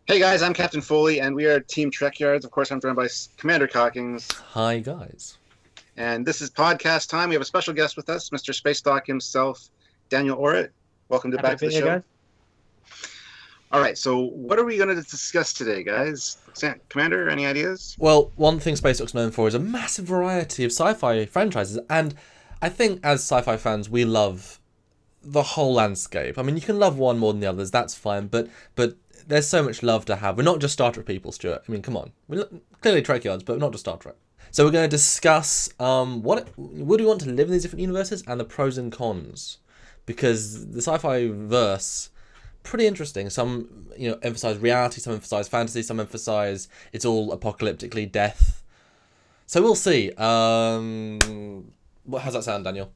Hey guys, I'm Captain Foley, and we are Team Trekyards. Of course, I'm joined by Commander Cockings. Hi, guys. And this is podcast time. We have a special guest with us, Mr. Spacedock himself, Daniel Orrit. Welcome back to the show. Guys. All right, so what are we going to discuss today, guys? Commander, any ideas? Well, one thing Spacedock's known for is a massive variety of sci-fi franchises, and I think as sci-fi fans, we love the whole landscape. I mean, you can love one more than the others, that's fine, but there's so much love to have. We're not just Star Trek people, Stuart. I mean, come on. We're clearly Trekyards, but not just Star Trek. So we're going to discuss would we want to live in these different universes and the pros and cons, because the sci-fi verse pretty interesting. Some emphasize reality, some emphasize fantasy, some emphasize it's all apocalyptically death. So we'll see. How's that sound, Daniel?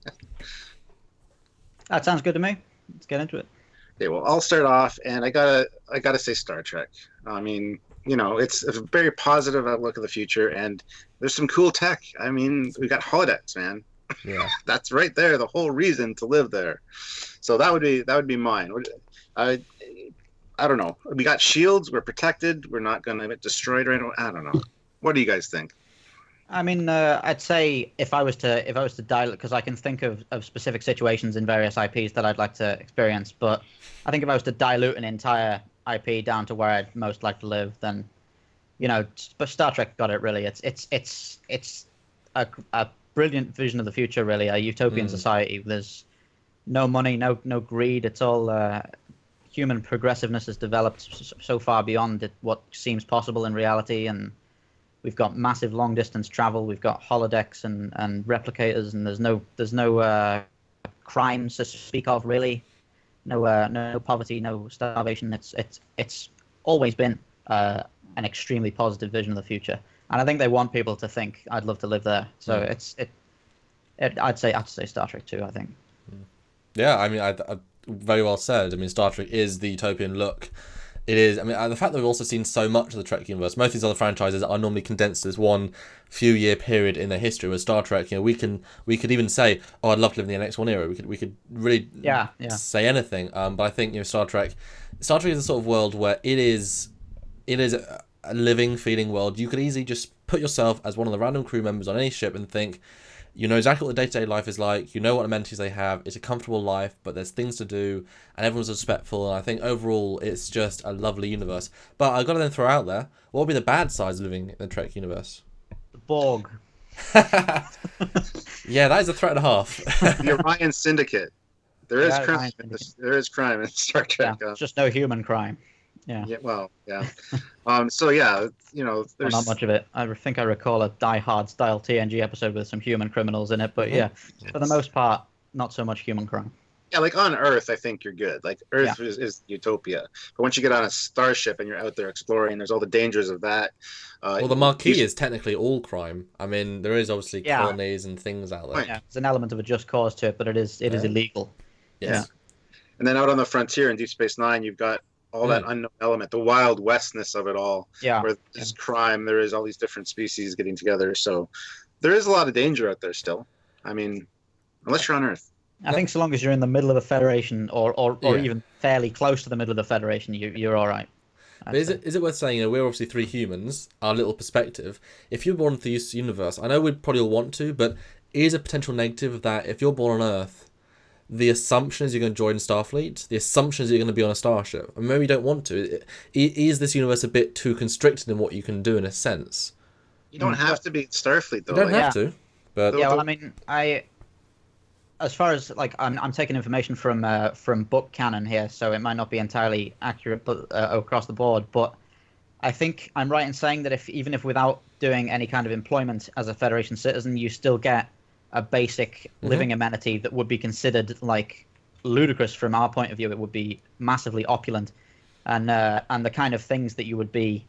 That sounds good to me. Let's get into it. Okay, well, I'll start off, and I gotta say Star Trek. I mean, it's a very positive outlook of the future, and there's some cool tech. I mean, we got holodecks, man. Yeah, that's right there. The whole reason to live there. So that would be mine. I don't know. We got shields. We're protected. We're not gonna get destroyed right away. I don't know. What do you guys think? I mean, I'd say if I was to dial it, because I can think of specific situations in various IPs that I'd like to experience, but I think if I was to dilute an entire IP down to where I'd most like to live, then, Star Trek got it really. It's a brilliant vision of the future, really, a utopian society. There's no money, no greed. It's all human progressiveness has developed so far beyond what seems possible in reality, and we've got massive long distance travel. We've got holodecks and replicators, and there's no crimes to speak of, really. No poverty, no starvation. It's always been an extremely positive vision of the future, and I think they want people to think I'd love to live there. So I'd say Star Trek too. I think. Yeah, I mean, I very well said. I mean, Star Trek is the utopian look. It is. I mean, the fact that we've also seen so much of the Trek universe. Most of these other franchises are normally condensed to this one few year period in their history. With Star Trek, we could even say, "Oh, I'd love to live in the NX1 era." We could really say anything. But I think Star Trek is a sort of world where it is a living, feeling world. You could easily just put yourself as one of the random crew members on any ship and think, you know exactly what the day-to-day life is like. You know what amenities they have. It's a comfortable life, but there's things to do, and everyone's respectful. And I think overall, it's just a lovely universe. But I've got to then throw out there, what would be the bad sides of living in the Trek universe? The Borg. Yeah, that is a threat and a half. The Orion Syndicate. There is crime. There is crime in Star Trek. Yeah, it's just no human crime. Yeah. Yeah. Well. Yeah. So yeah, there's not much of it. I think I recall a Die Hard style TNG episode with some human criminals in it, but yeah, for the most part, not so much human crime. Yeah, like on Earth, I think you're good. Like Earth is utopia, but once you get on a starship and you're out there exploring, there's all the dangers of that. Well, the Marquis is technically all crime. I mean, there is obviously colonies and things out there. Yeah, there's an element of a just cause to it, but it is illegal. Yes. Yeah. And then out on the frontier in Deep Space Nine, you've got all that unknown element, the wild westness of it all. Yeah. Where there's crime, there is all these different species getting together. So there is a lot of danger out there still. I mean, unless you're on Earth. I think so long as you're in the middle of the Federation or even fairly close to the middle of the Federation, you're all right. But is it worth saying, we're obviously three humans, our little perspective. If you're born into this universe, I know we'd probably all want to, but is a potential negative of that if you're born on Earth, the assumption is you're going to join Starfleet. The assumption is you're going to be on a starship. And maybe you don't want to. Is this universe a bit too constricted in what you can do in a sense? You don't have to be Starfleet, though. You don't have to. But yeah, well, I mean, as far as I'm taking information from book canon here, so it might not be entirely accurate, but across the board. But I think I'm right in saying that even if without doing any kind of employment as a Federation citizen, you still get a basic living amenity that would be considered like ludicrous from our point of view. It would be massively opulent, and the kind of things that you would be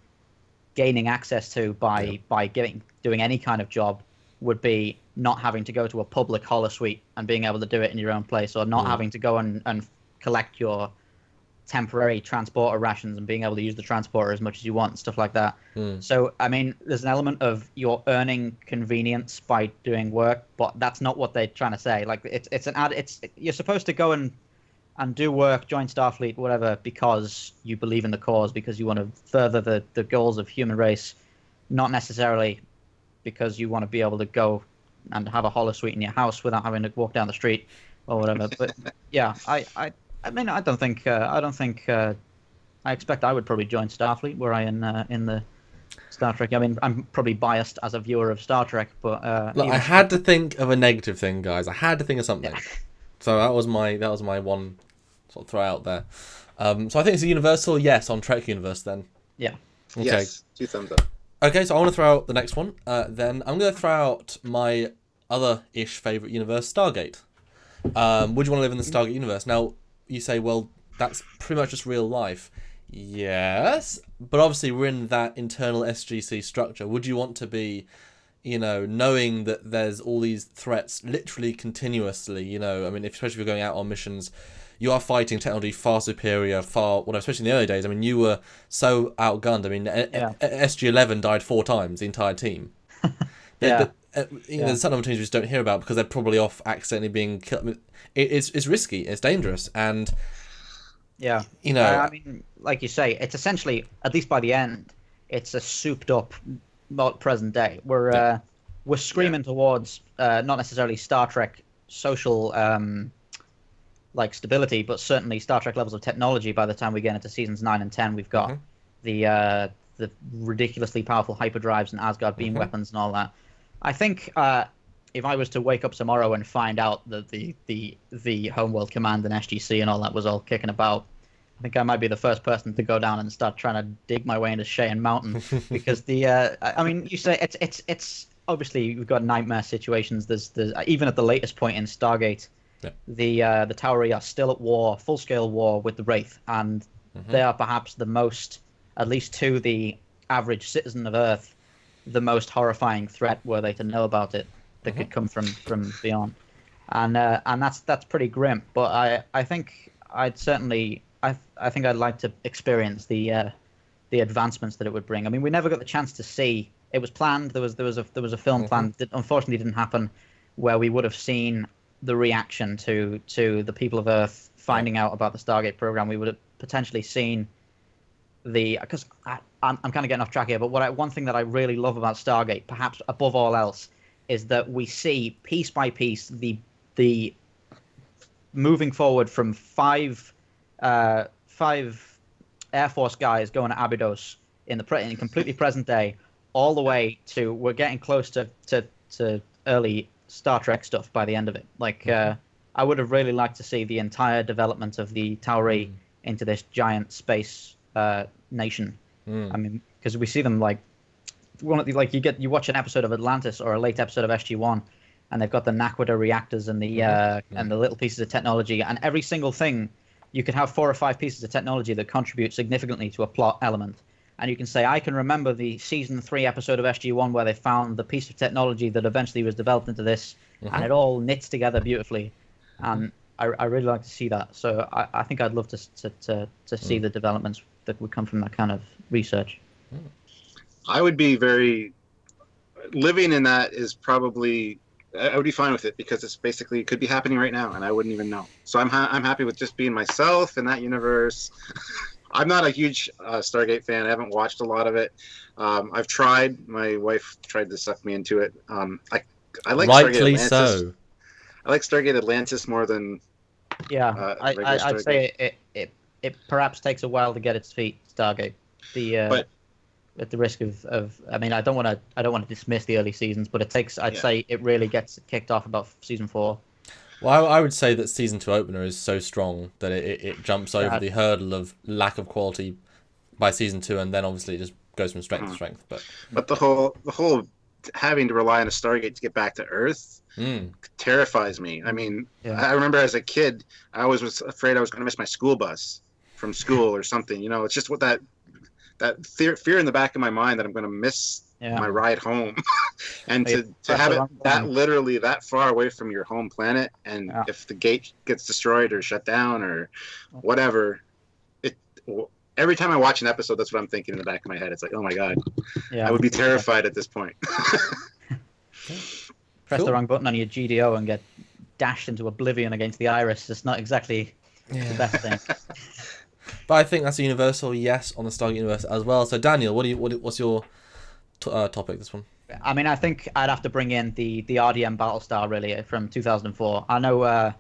gaining access to by doing any kind of job would be not having to go to a public holosuite and being able to do it in your own place, or not having to go and collect your temporary transporter rations and being able to use the transporter as much as you want, stuff like that. So, I mean, there's an element of you're earning convenience by doing work, but that's not what they're trying to say. Like, it's you're supposed to go and and do work, join Starfleet, whatever, because you believe in the cause, because you want to further the goals of human race, not necessarily because you want to be able to go and have a holosuite in your house without having to walk down the street or whatever. But yeah, I mean, I expect I would probably join Starfleet were I in the Star Trek. I mean, I'm probably biased as a viewer of Star Trek, but look, I had to think of a negative thing, guys. I had to think of something. Yeah. So that was my one sort of throw out there. So I think it's a universal yes on Trek Universe then. Yeah. Okay. Yes, 2 thumbs up. Okay, so I want to throw out the next one. Then I'm going to throw out my other-ish favourite universe, Stargate. Would you want to live in the Stargate universe? Now, you say, well, that's pretty much just real life. Yes, but obviously we're in that internal SGC structure. Would you want to be, knowing that there's all these threats literally continuously, I mean, especially if you're going out on missions, you are fighting technology far superior, especially in the early days. I mean, you were so outgunned. I mean, SG-11 died 4 times, the entire team. There's some other teams we just don't hear about because they're probably off accidentally being killed. I mean, it's risky, it's dangerous, and I mean, like you say, it's essentially, at least by the end, it's a souped up present day. We're screaming towards not necessarily Star Trek social like stability, but certainly Star Trek levels of technology. By the time we get into seasons 9 and 10, we've got the ridiculously powerful hyperdrives and Asgard beam weapons and all that. I think if I was to wake up tomorrow and find out that the Homeworld Command and SGC and all that was all kicking about, I think I might be the first person to go down and start trying to dig my way into Cheyenne Mountain because I mean, you say it's obviously we've got nightmare situations. There's even at the latest point in Stargate. Yeah. The Tauri are still at war, full-scale war with the Wraith, and they are perhaps the most, at least to the average citizen of Earth, the most horrifying threat were they to know about it that could come from beyond, and that's pretty grim. But I think I'd certainly I think I'd like to experience the advancements that it would bring. I mean, we never got the chance to see. It was planned. There was a film planned that unfortunately didn't happen, where we would have seen the reaction to the people of Earth finding out about the Stargate program. We would have potentially seen because I'm kind of getting off track here, but one thing that I really love about Stargate, perhaps above all else, is that we see piece by piece the moving forward from five Air Force guys going to Abydos in completely present day, all the way to we're getting close to early Star Trek stuff by the end of it. Like, I would have really liked to see the entire development of the Tauri into this giant space nation. I mean, because we see them like you watch an episode of Atlantis or a late episode of SG-1, and they've got the Naquadah reactors and the and the little pieces of technology, and every single thing you could have 4 or 5 pieces of technology that contribute significantly to a plot element. And you can say, I can remember the season 3 episode of SG-1 where they found the piece of technology that eventually was developed into this, and it all knits together beautifully. And I really like to see that. So I think I'd love to see the developments that would come from that kind of research. I would be living in that is probably, I would be fine with it because it's basically, it could be happening right now and I wouldn't even know. So I'm happy with just being myself in that universe. I'm not a huge Stargate fan. I haven't watched a lot of it. I've tried. My wife tried to suck me into it. I like Rightly Stargate Atlantis. so. I like Stargate Atlantis more than I'd say it perhaps takes a while to get its feet, Stargate. But at the risk of I mean, I don't want to dismiss the early seasons, but I'd say it really gets kicked off about season 4. Well, I would say that season 2 opener is so strong that it jumps over the hurdle of lack of quality by season 2, and then obviously it just goes from strength to strength. But the whole having to rely on a Stargate to get back to Earth terrifies me. I mean, I remember as a kid, I always was afraid I was going to miss my school bus from school or something. It's just what that fear in the back of my mind that I'm going to miss my ride home. And to have it that literally that far away from your home planet, and if the gate gets destroyed or shut down or whatever, every time I watch an episode, that's what I'm thinking in the back of my head. It's like, oh my god, I would be terrified at this point. Press the wrong button on your GDO and get dashed into oblivion against the Iris. It's not exactly the best thing. But I think that's a universal yes on the Stargate universe as well. So Daniel, what's your topic this one? I mean, I think I'd have to bring in the RDM Battlestar really from 2004. I know,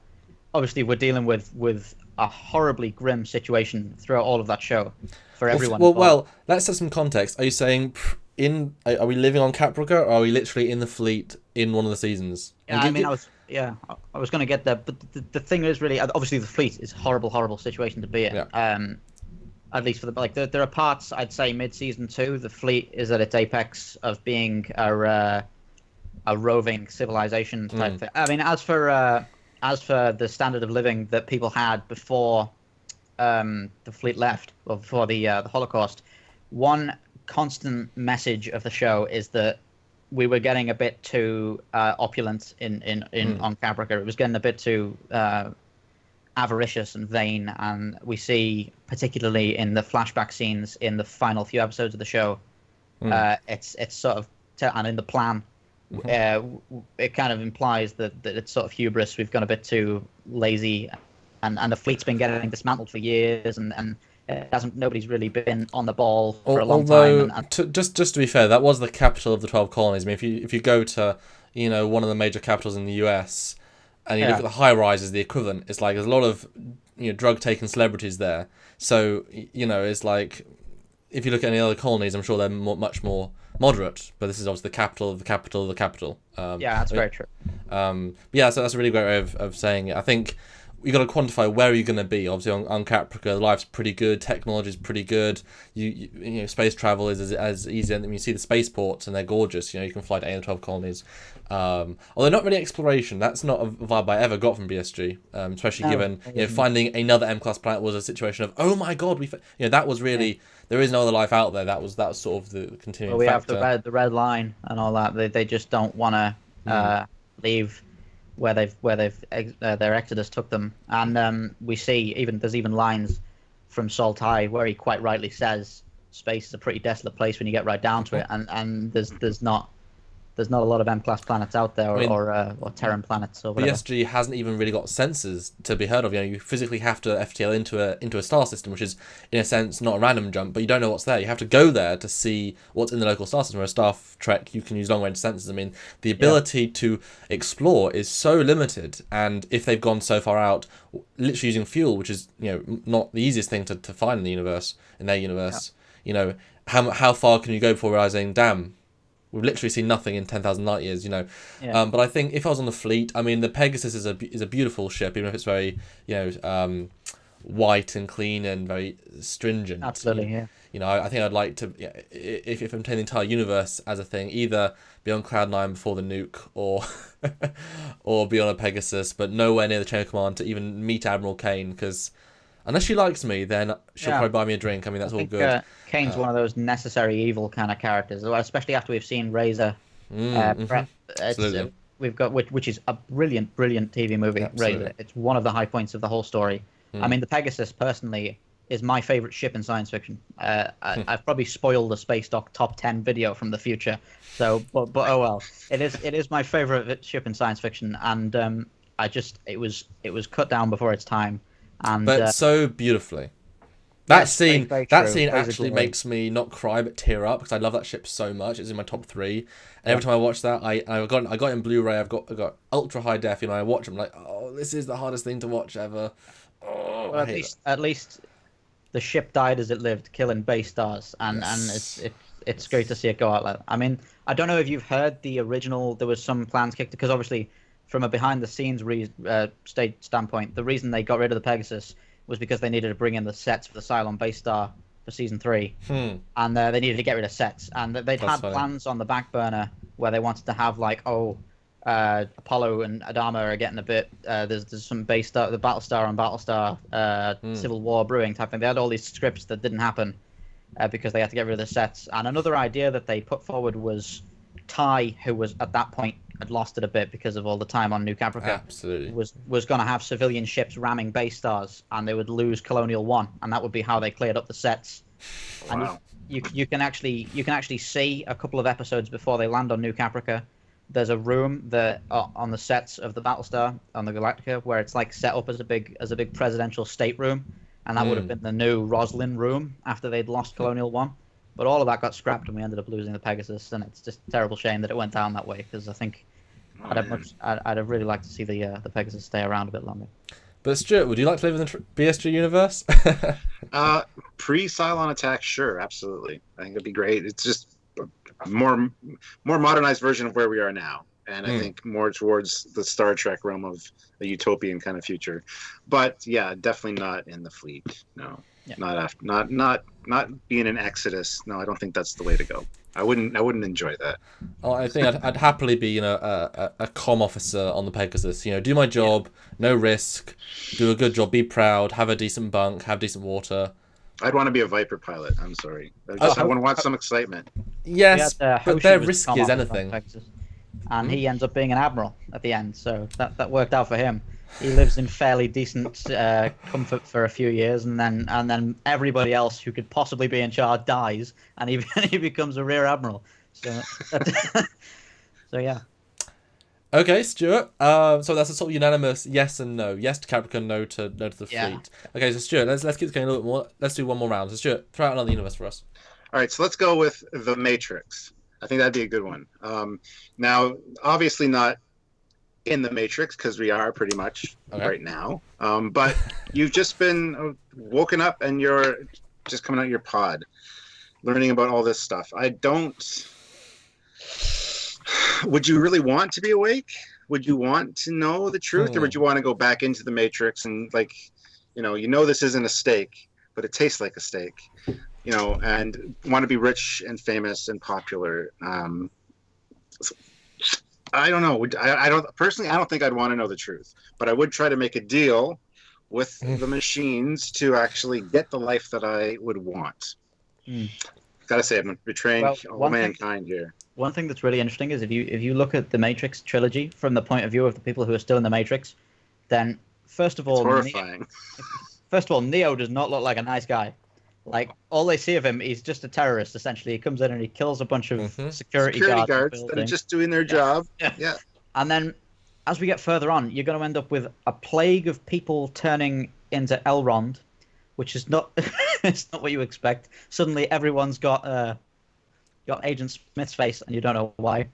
obviously, we're dealing with a horribly grim situation throughout all of that show for everyone. Well, let's set some context. Are you saying are we living on Caprica, or are we literally in the fleet in one of the seasons? Yeah, I was going to get there, but the thing is really, obviously, the fleet is a horrible situation to be in. Yeah. At least for there are parts, I'd say mid-season 2, the fleet is at its apex of being a roving civilization type thing. I mean, as for the standard of living that people had before the fleet left, or before the Holocaust, one constant message of the show is that we were getting a bit too opulent on Caprica. It was getting a bit too avaricious and vain, and we see, particularly in the flashback scenes in the final few episodes of the show, it's sort of, and in the plan, it kind of implies that it's sort of hubris. We've gone a bit too lazy, and the fleet's been getting dismantled for years, and nobody's really been on the ball for a long time. Just to be fair, that was the capital of the 12 colonies. I mean, if you go to one of the major capitals in the US, and you look at the high rises, the equivalent, it's like there's a lot of drug taking celebrities there. So it's like, if you look at any other colonies, I'm sure they're much more moderate. But this is obviously the capital of the capital of the capital. That's very true. So that's a really great way of saying it. I think you got to quantify where you're going to be. Obviously, on Caprica, the life's pretty good, technology's pretty good. You space travel is as easy. And you see the spaceports, and they're gorgeous. You can fly to any of the 12 colonies. Although not really exploration. That's not a vibe I ever got from BSG. Especially given finding another M-class planet was a situation of, oh my god, that was really there is no other life out there. That was sort of the continuing. Well, we factor. have the red line and all that. They just don't want to leave where their exodus took them, and we see there's even lines from Salt High where he quite rightly says space is a pretty desolate place when you get right down to it, and there's not a lot of M-class planets out there, or Terran planets or whatever. BSG hasn't even really got sensors to be heard of. You physically have to FTL into a star system, which is in a sense not a random jump, but you don't know what's there. You have to go there to see what's in the local star system. Whereas Star Trek, you can use long range sensors. I mean, the ability to explore is so limited, and if they've gone so far out, literally using fuel, which is not the easiest thing to find in their universe. How far can you go before realizing, damn, we've literally seen nothing in 10,000 light years, But I think if I was on the fleet, I mean, the Pegasus is a beautiful ship, even if it's very, white and clean and very stringent. Absolutely, yeah. I think I'd like to, if I'm taking the entire universe as a thing, either be on Cloud9 before the nuke, or be on a Pegasus, but nowhere near the chain of command to even meet Admiral Kane, because unless she likes me, then she'll probably buy me a drink. I mean, that's all good. Kane's one of those necessary evil kind of characters, especially after we've seen Razor. We've got which is a brilliant TV movie. Absolutely. Razor. It's one of the high points of the whole story. I mean, the Pegasus personally is my favorite ship in science fiction. I've probably spoiled the Spacedock top 10 video from the future. So, but oh well. It is my favorite ship in science fiction, and it was cut down before its time. But so beautifully. That scene Basically, actually makes me not cry but tear up, because I love that ship so much. It's in my top 3, and every time I watch that, I got it in Blu-ray. I've got ultra high def. I watch them like, oh, this is the hardest thing to watch ever. Oh, well, at least the ship died as it lived, killing base stars, and it's great to see it go out like that. I mean, I don't know if you've heard the original. There was some plans kicked, because obviously, from a behind-the-scenes stage standpoint, the reason they got rid of the Pegasus was because they needed to bring in the sets for the Cylon base star for season 3, and they needed to get rid of sets, and they'd had plans on the back burner where they wanted to have Apollo and Adama are getting a bit. There's some base star, the Battlestar and Battlestar Civil War brewing type thing. They had all these scripts that didn't happen because they had to get rid of the sets. And another idea that they put forward was Ty, who was at that point had lost it a bit because of all the time on New Caprica. Absolutely. Was going to have civilian ships ramming base stars, and they would lose Colonial 1, and that would be how they cleared up the sets. Wow. And you can actually see a couple of episodes before they land on New Caprica. there's a room that on the sets of the Battlestar on the Galactica where it's like set up as a big presidential stateroom, and that would have been the new Roslin room after they'd lost Colonial One. But all of that got scrapped, and we ended up losing the Pegasus, and it's just a terrible shame that it went down that way, because I think I'd have really liked to see the Pegasus stay around a bit longer. But Stuart, would you like to live in the BSG universe? Pre-Cylon attack, sure, absolutely. I think it'd be great. It's just a more modernized version of where we are now, and I think more towards the Star Trek realm of a utopian kind of future. But yeah, definitely not in the fleet. No, not being an Exodus. No, I don't think that's the way to go. I wouldn't enjoy that. Oh, I think I'd happily be, a comm officer on the Pegasus. Do my job, no risk, do a good job, be proud, have a decent bunk, have decent water. I'd want to be a Viper pilot. I'm sorry. I want some excitement. Yes, but their risk is anything. And he ends up being an admiral at the end, so that worked out for him. He lives in fairly decent comfort for a few years, and then everybody else who could possibly be in charge dies, and he becomes a rear admiral. So, so yeah. Okay, Stuart. So that's a sort of unanimous yes and no. Yes to Capricorn, no to the fleet. Okay, so Stuart, let's keep going a little bit more. Let's do one more round. So Stuart, throw out another universe for us. All right, so let's go with The Matrix. I think that'd be a good one. Now, obviously not in the Matrix, because we are pretty much right now. But you've just been woken up and you're just coming out of your pod, learning about all this stuff. Would you really want to be awake? Would you want to know the truth, or would you want to go back into the Matrix and this isn't a steak, but it tastes like a steak, and want to be rich and famous and popular? I don't know. I don't think I'd want to know the truth, but I would try to make a deal with the machines to actually get the life that I would want. Gotta say, I'm betraying all mankind here. One thing that's really interesting is if you look at the Matrix trilogy from the point of view of the people who are still in the Matrix, then first of all, it's horrifying. Neo does not look like a nice guy. Like, all they see of him, he's just a terrorist, essentially. He comes in and he kills a bunch of security guards that are just doing their job. Yeah. And then, as we get further on, you're going to end up with a plague of people turning into Elrond, which is not it's not what you expect. Suddenly, everyone's got Agent Smith's face, and you don't know why.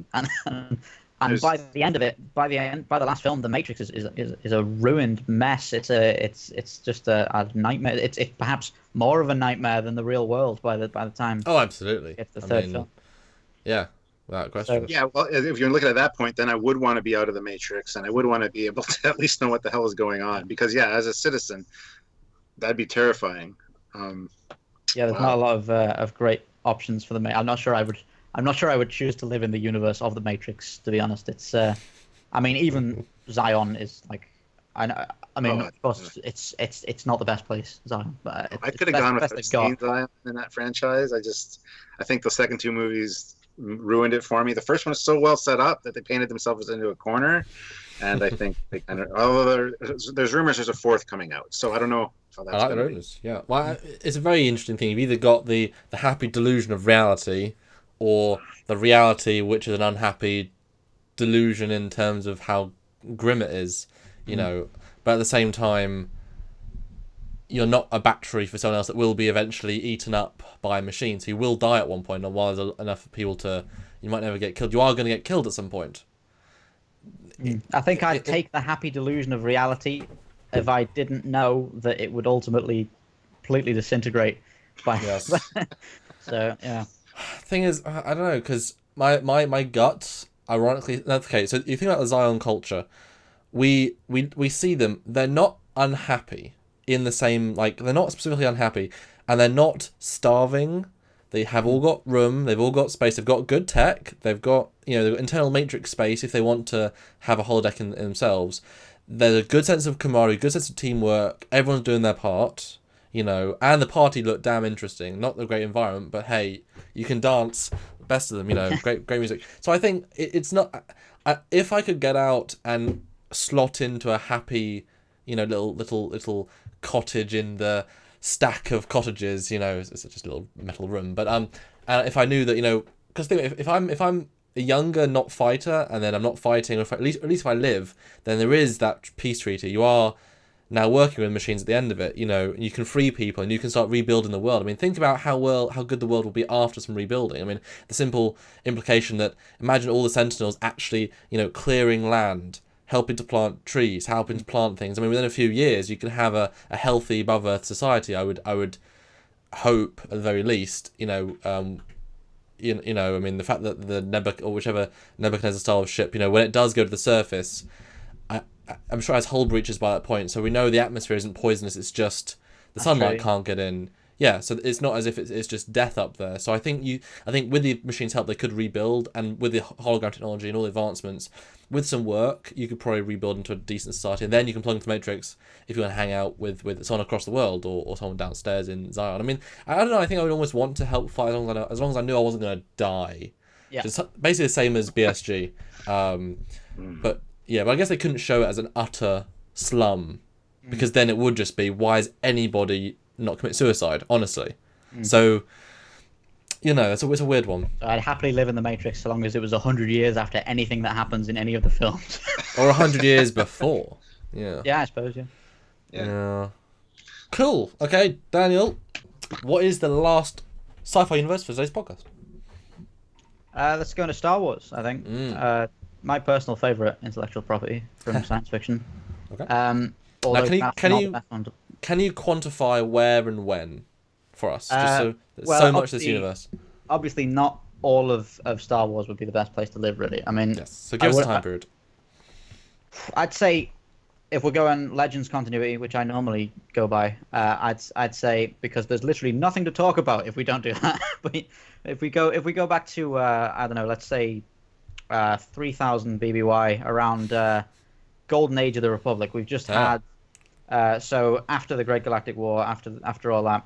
And by the end of it, by the last film, the Matrix is a ruined mess. It's just a nightmare. It's perhaps more of a nightmare than the real world by the time. Oh, absolutely. It's the third film. Yeah, without question. Well, if you're looking at that point, then I would want to be out of the Matrix, and I would want to be able to at least know what the hell is going on. Because as a citizen, that'd be terrifying. There's not a lot of great options for the Matrix. I'm not sure I would choose to live in the universe of the Matrix, to be honest. It's, even Zion is like, of course, it's not the best place, Zion. But I could have gone with Zion in that franchise. I think the second two movies ruined it for me. The first one was so well set up that they painted themselves into a corner, and I think they kind of. There's rumors there's a fourth coming out, so I don't know. I like the rumors. Yeah, well, it's a very interesting thing. You've either got the happy delusion of reality, or the reality which is an unhappy delusion in terms of how grim it is, but at the same time you're not a battery for someone else that will be eventually eaten up by machines who will die at one point, and while there's enough people you might never get killed, you are going to get killed at some point. I think I'd take the happy delusion of reality if I didn't know that it would ultimately completely disintegrate by so yeah. Thing is, I don't know, because my gut, ironically, okay. So you think about the Zion culture, we see them. They're not unhappy in the same, they're not specifically unhappy, and they're not starving. They have all got room. They've all got space. They've got good tech. They've got they've got internal matrix space if they want to have a holodeck in themselves. There's a good sense of camaraderie, good sense of teamwork. Everyone's doing their part. And the party looked damn interesting. Not the great environment, but hey, you can dance. Best of them, great music. So I think it's not. If I could get out and slot into a happy, little cottage in the stack of cottages, it's just a little metal room. But and if I knew that, because if I'm a younger not fighter, and then I'm not fighting, or at least if I live, then there is that peace treaty. You are now working with machines at the end of it. You can free people and you can start rebuilding the world. I mean, think about how good the world will be after some rebuilding. I mean, the simple implication that imagine all the Sentinels actually, clearing land, helping to plant trees, helping to plant things. I mean, within a few years, you can have a healthy above Earth society. I would hope at the very least. I mean, the fact that the whichever Nebuchadnezzar style of ship, when it does go to the surface, I'm sure it has hull breaches by that point, so we know the atmosphere isn't poisonous. It's just the sunlight can't get in. Yeah, so it's not as if it's just death up there. So I think with the machine's help, they could rebuild, and with the hologram technology and all the advancements, with some work, you could probably rebuild into a decent society, and then you can plug into the Matrix if you want to hang out with someone across the world or someone downstairs in Zion. I mean, I don't know. I think I would almost want to help fight as long as I knew I wasn't going to die. Yeah. It's basically the same as BSG, but. Yeah, but I guess they couldn't show it as an utter slum, because then it would just be, why is anybody not commit suicide, honestly? So, it's a weird one. I'd happily live in the Matrix so long as it was 100 years after anything that happens in any of the films. Or 100 years before. Yeah. Yeah, I suppose, yeah. Cool. Okay, Daniel, what is the last sci-fi universe for today's podcast? Let's go into Star Wars, I think. My personal favourite intellectual property from science fiction. Okay. Now, can you quantify where and when for us? Just so much of this universe. Obviously, not all of Star Wars would be the best place to live, really. I mean, yes. So give us a time period. I'd say, if we're going Legends continuity, which I normally go by, I'd say, because there's literally nothing to talk about if we don't do that. But if we go back to I don't know, let's say 3000 BBY, around Golden Age of the Republic. We've just had so after the Great Galactic War, after all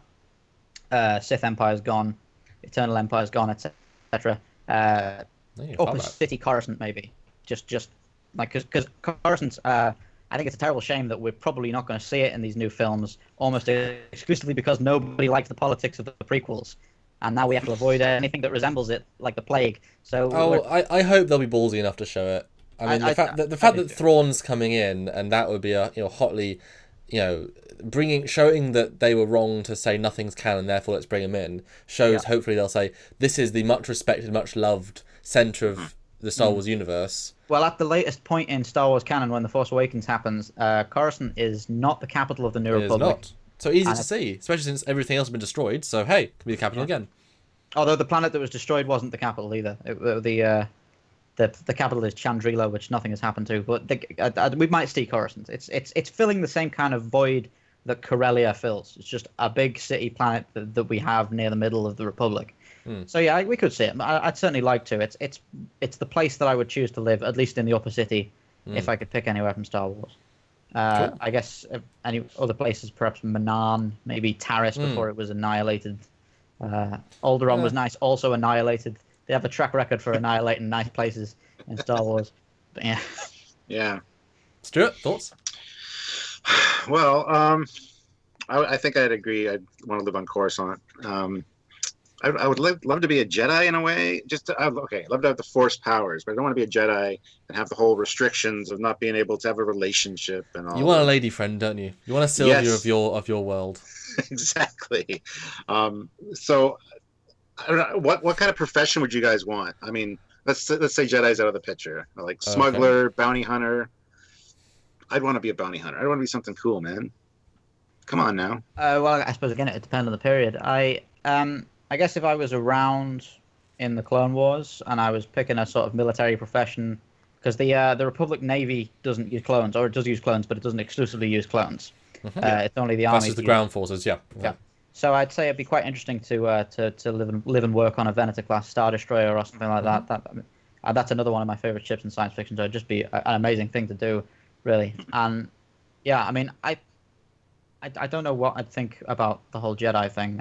that, Sith Empire's gone, Eternal Empire's gone, etc. Upper City Coruscant, maybe just like because Coruscant. I think it's a terrible shame that we're probably not going to see it in these new films, almost exclusively because nobody likes the politics of the prequels. And now we have to avoid anything that resembles it, like the plague. So, I hope they'll be ballsy enough to show it. I mean, the fact that Thrawn's coming in, and that would be a hotly, showing that they were wrong to say nothing's canon, therefore let's bring him in. Shows hopefully they'll say this is the much respected, much loved center of the Star Wars universe. Well, at the latest point in Star Wars canon, when the Force Awakens happens, Coruscant is not the capital of the New Republic. It is not. So easy to see, especially since everything else has been destroyed. So, hey, it could be the capital again. Although the planet that was destroyed wasn't the capital either. The capital is Chandrila, which nothing has happened to. But we might see Coruscant. It's filling the same kind of void that Corellia fills. It's just a big city planet that we have near the middle of the Republic. So yeah, we could see it. I'd certainly like to. It's the place that I would choose to live, at least in the upper city, if I could pick anywhere from Star Wars. Cool. I guess any other places, perhaps Manaan, maybe Taris before it was annihilated. Alderaan was nice, also annihilated. They have a track record for annihilating nice places in Star Wars. But yeah. Yeah. Stuart, thoughts? Well, I think I'd agree. I'd want to live on Coruscant. I would love to be a Jedi in a way. Love to have the Force powers, but I don't want to be a Jedi and have the whole restrictions of not being able to have a relationship and all. You want a lady friend, don't you? You want a Sylvia of your world. Exactly. So I don't know what kind of profession would you guys want? I mean, let's say Jedi's out of the picture, like smuggler, bounty hunter. I'd want to be a bounty hunter. I'd want to be something cool, man. Come on now. Well, I suppose again it depends on the period. I guess if I was around in the Clone Wars and I was picking a sort of military profession, because the Republic Navy doesn't use clones, or it does use clones, but it doesn't exclusively use clones. It's only the army. Versus the ground forces, yeah. So I'd say it'd be quite interesting to live and work on a Venator-class Star Destroyer or something like that. That's another one of my favorite ships in science fiction, so it'd just be an amazing thing to do, really. And yeah, I mean, I don't know what I'd think about the whole Jedi thing.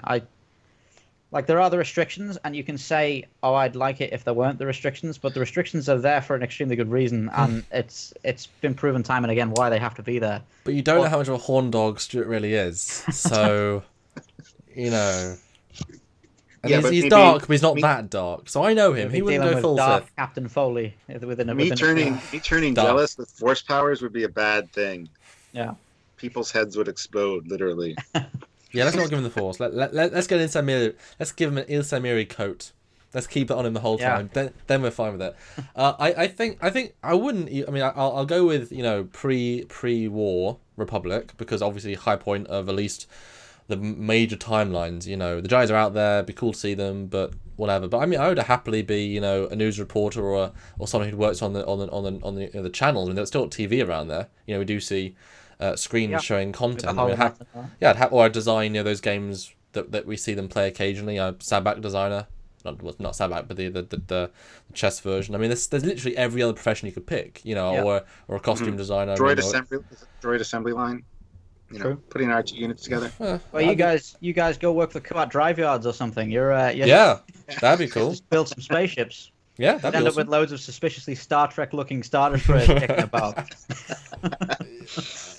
Like, there are the restrictions, and you can say, oh, I'd like it if there weren't the restrictions, but the restrictions are there for an extremely good reason, and it's been proven time and again why they have to be there. But you don't know how much of a horn dog Stuart really is, so, And Yeah, he's dark, but he's not that dark. So I know him. He wouldn't go full Sith. Captain Foley Me turning jealous with force powers would be a bad thing. Yeah. People's heads would explode, literally. Yeah, let's not give him the force. Let's get Ilsamiri. Let's give him an Ilsamiri coat. Let's keep it on him the whole time. Then we're fine with it. I think I wouldn't. I mean, I'll go with pre-war Republic, because obviously high point of at least the major timelines. The Jedi's are out there. It'd be cool to see them, but whatever. But I mean, I would happily be a news reporter or someone who works on the channels. I mean, there's still TV around there. We do see screens showing content. Or I design those games that we see them play occasionally. Sabak designer. Not Sabak, but the chess version. I mean, there's literally every other profession you could pick, or a costume designer. Droid assembly line. Putting RT units together. Well, you guys go work for Trekyards or something. Yeah, that'd be cool. Just build some spaceships. Yeah, that'd be end awesome. up with loads of suspiciously Star Trek looking Star Destroyers kicking about.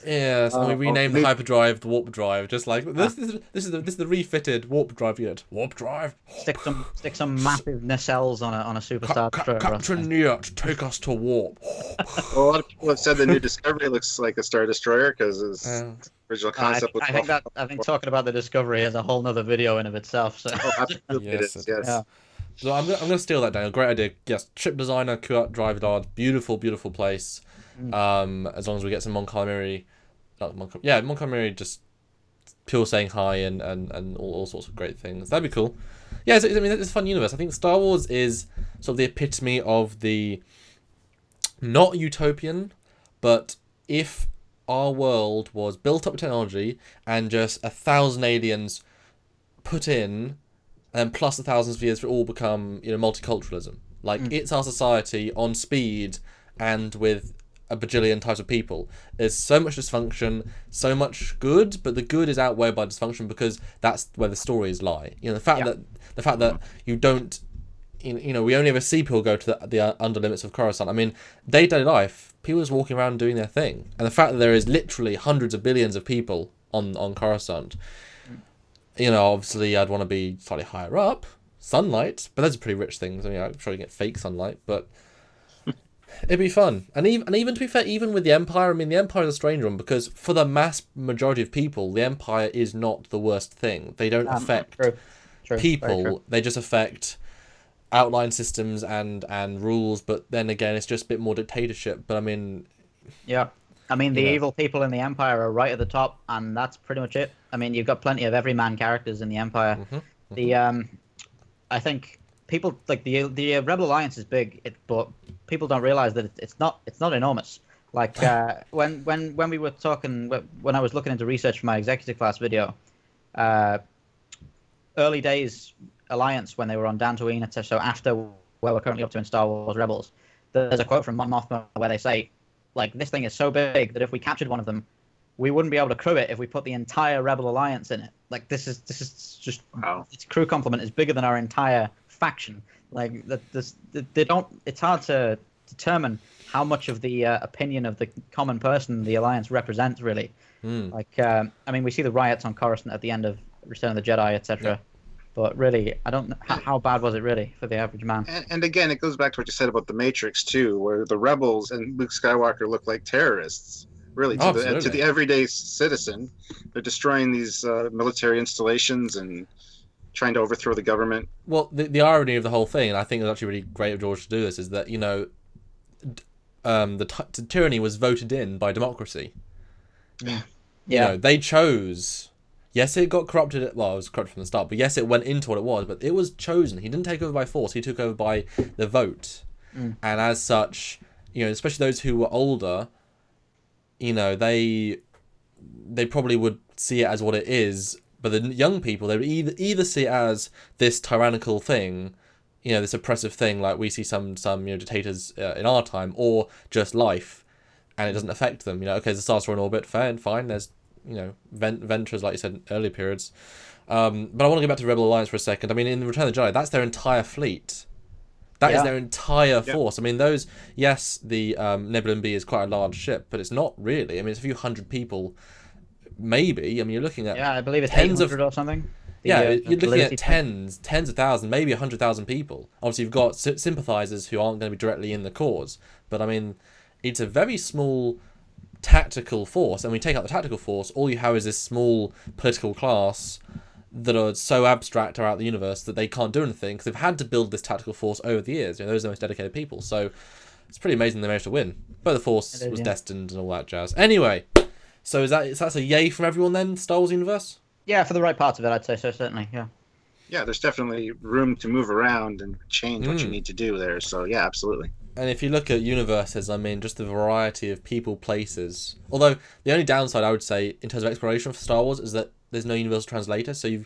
Yeah, so we renamed the hyperdrive the warp drive, just like this is the refitted warp drive unit. Warp drive. Stick some massive nacelles on a super Star Destroyer. Captain Newt, take us to warp. Well, a lot of people have said the new Discovery looks like a Star Destroyer because its original concept was. I think talking about the Discovery is a whole nother video in of itself. So. Yes. Yeah. So I'm gonna steal that, Daniel. Great idea. Yes, ship designer, Trekyards, beautiful place. As long as we get some Mon Calamari, Mon Calamari, just pure saying hi and all sorts of great things. That'd be cool. Yeah, it's a fun universe. I think Star Wars is sort of the epitome of the not utopian, but if our world was built up with technology and just 1,000 aliens put in, and plus 1,000 of years for it all become multiculturalism. Like it's our society on speed and with a bajillion types of people. There's so much dysfunction, so much good, but the good is outweighed by dysfunction because that's where the stories lie. The fact that you don't, we only ever see people go to the under limits of Coruscant. I mean, day-to-day life, people just walking around doing their thing, and the fact that there is literally hundreds of billions of people on Coruscant. Obviously, I'd want to be slightly higher up, sunlight, but those are pretty rich things. I mean, I'm sure you get fake sunlight, but it'd be fun. And even to be fair, even with the Empire, I mean, the Empire is a strange one because for the mass majority of people, the Empire is not the worst thing. They don't affect people. They just affect outline systems and rules. But then again, it's just a bit more dictatorship. But I mean, yeah. I mean, the evil people in the Empire are right at the top, and that's pretty much it. I mean, you've got plenty of everyman characters in the Empire. I think people like the Rebel Alliance is big, but people don't realize that it's not enormous. Like when we were talking, when I was looking into research for my executive class video, early days Alliance when they were on Dantooine, etc. So after where we're currently up to in Star Wars Rebels, there's a quote from Mon Mothma where they say, like, this thing is so big that if we captured one of them, we wouldn't be able to crew it if we put the entire Rebel Alliance in it. Like, this is just wow. Its crew complement is bigger than our entire faction. Like, it's hard to determine how much of the opinion of the common person the Alliance represents, really. Like, I mean, we see the riots on Coruscant at the end of Return of the Jedi, etc. Yeah. But really, I don't know how bad was it really for the average man. And again, it goes back to what you said about the Matrix too, where the rebels and Luke Skywalker look like terrorists. Really, to the everyday citizen, they're destroying these military installations and trying to overthrow the government. Well, the irony of the whole thing, and I think it was actually really great of George to do this, is that the tyranny was voted in by democracy. Yeah. They chose. Yes, it got corrupted. Well, it was corrupted from the start, but yes, it went into what it was. But it was chosen. He didn't take over by force. He took over by the vote, and as such, especially those who were older, they probably would see it as what it is. But the young people, they would either see it as this tyrannical thing, this oppressive thing, like we see some dictators in our time, or just life, and it doesn't affect them. Okay, the stars are in orbit, fair and fine. There's ventures, like you said, in earlier periods. But I want to go back to Rebel Alliance for a second. I mean, in Return of the Jedi, that's their entire fleet. That is their entire force. I mean, the Nebula B is quite a large ship, but it's not really. I mean, it's a few hundred people, maybe. I mean, you're looking at I believe it's tens 800 or something. You're looking at tens of thousands, maybe 100,000 people. Obviously, you've got sympathizers who aren't going to be directly in the cause, but I mean, it's a very small tactical force, and when you take out the tactical force, all you have is this small political class that are so abstract throughout the universe that they can't do anything because they've had to build this tactical force over the years. Those are the most dedicated people, so it's pretty amazing they managed to win. But the force was destined and all that jazz. Anyway, so that's a yay from everyone then, Star Wars universe? Yeah, for the right parts of it, I'd say so, certainly, yeah. Yeah, there's definitely room to move around and change what you need to do there, so yeah, absolutely. And if you look at universes, I mean, just the variety of people, places. Although, the only downside, I would say, in terms of exploration for Star Wars, is that there's no universal translator, so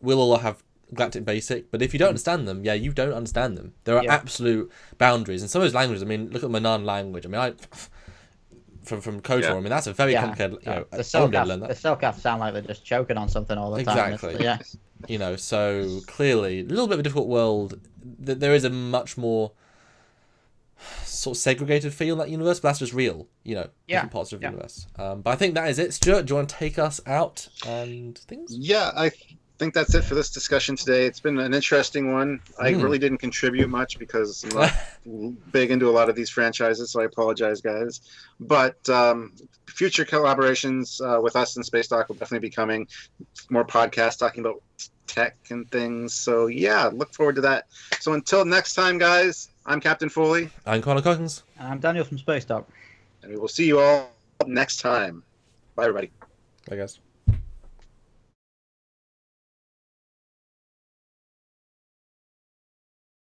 we'll all have Galactic Basic, but if you don't understand them, you don't understand them. There are absolute boundaries. And some of those languages, I mean, look at the Manan language. I mean, from KOTOR, I mean, that's a very complicated... The Selkath sound like they're just choking on something all the time. Exactly. So clearly, a little bit of a difficult world. There is a much more sort of segregated feel in that universe, but that's just real, different parts of the universe. But I think that is it. Stuart, do you want to take us out and things? Yeah, I think that's it for this discussion today. It's been an interesting one. I really didn't contribute much because I'm not big into a lot of these franchises, so I apologize, guys. But future collaborations with us and Spacedock will definitely be coming. More podcasts talking about tech and things. So yeah, look forward to that. So until next time, guys, I'm Captain Foley. I'm Connor Coggins. And I'm Daniel from Spacedock. And we will see you all next time. Bye, everybody. Bye, guys.